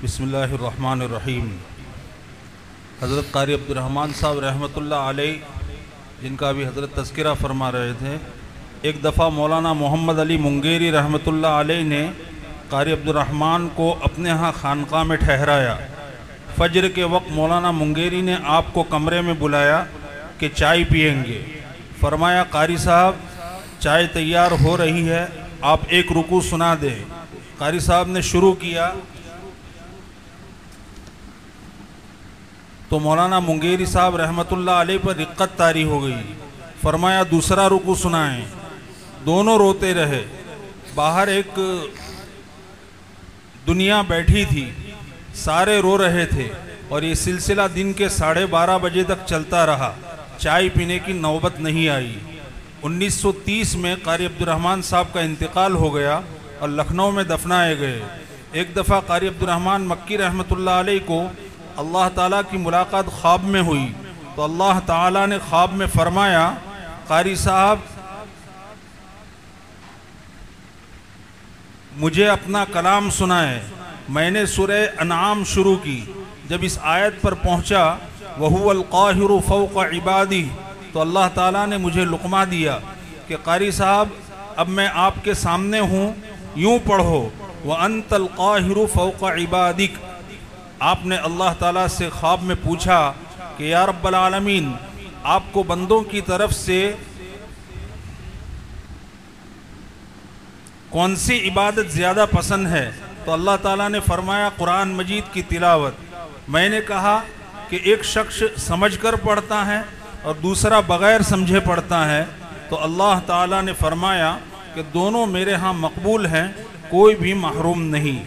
बिस्मिल्लाहिर्रहमानिर्रहीम। हज़रत क़ारी अब्दुर्रहमान साहब रहमतुल्लाह अलैह, जिनका भी हज़रत तज़किरा फरमा रहे थे, एक दफ़ा मौलाना मोहम्मद अली मुंगेरी रहमतुल्लाह अलैह ने क़ारी अब्दुर्रहमान को अपने यहाँ खानक़ाह में ठहराया। फ़ज्र के वक्त मौलाना मुंगेरी ने आपको कमरे में बुलाया कि चाय पिएंगे। फरमाया, क़ारी साहब चाय तैयार हो रही है, आप एक रुकू सुना दें। क़ारी साहब ने शुरू किया तो मौलाना मुंगेरी साहब रहमतुल्लाह अलैह पर रिक्कत तारी हो गई। फरमाया, दूसरा रुकू सुनाएं। दोनों रोते रहे। बाहर एक दुनिया बैठी थी, सारे रो रहे थे और ये सिलसिला दिन के 12:30 बजे तक चलता रहा। चाय पीने की नौबत नहीं आई। 1930 में क़ारी अब्दुर्रहमान साहब का इंतकाल हो गया और लखनऊ में दफनाए गए। एक दफ़ा क़ारी अब्दुर्रहमान मक्की रहमतुल्लाह अलैह को अल्लाह ताला की मुलाकात ख्वाब में हुई तो अल्लाह ताला ने ख्वाब में फरमाया, क़ारी साहब मुझे अपना कलाम सुनाए। मैंने सूरह अनआम शुरू की। जब इस आयत पर पहुँचा, वहुवल क़ाहिरु फ़ौक़ इबादी, तो अल्लाह ताला ने मुझे लुक़मा दिया कि क़ारी साहब अब मैं आपके सामने हूँ, यूँ पढ़ो, व अंतल क़ाहिरु फ़ौक़ इबादिक। आपने अल्लाह ताला से ख्वाब में पूछा कि या रब्बल आलमीन, आपको बंदों की तरफ से कौन सी इबादत ज़्यादा पसंद है? तो अल्लाह ताला ने फरमाया, कुरान मजीद की तिलावत। मैंने कहा कि एक शख्स समझकर पढ़ता है और दूसरा बग़ैर समझे पढ़ता है। तो अल्लाह ताला ने फरमाया कि दोनों मेरे यहाँ मकबूल हैं, कोई भी महरूम नहीं।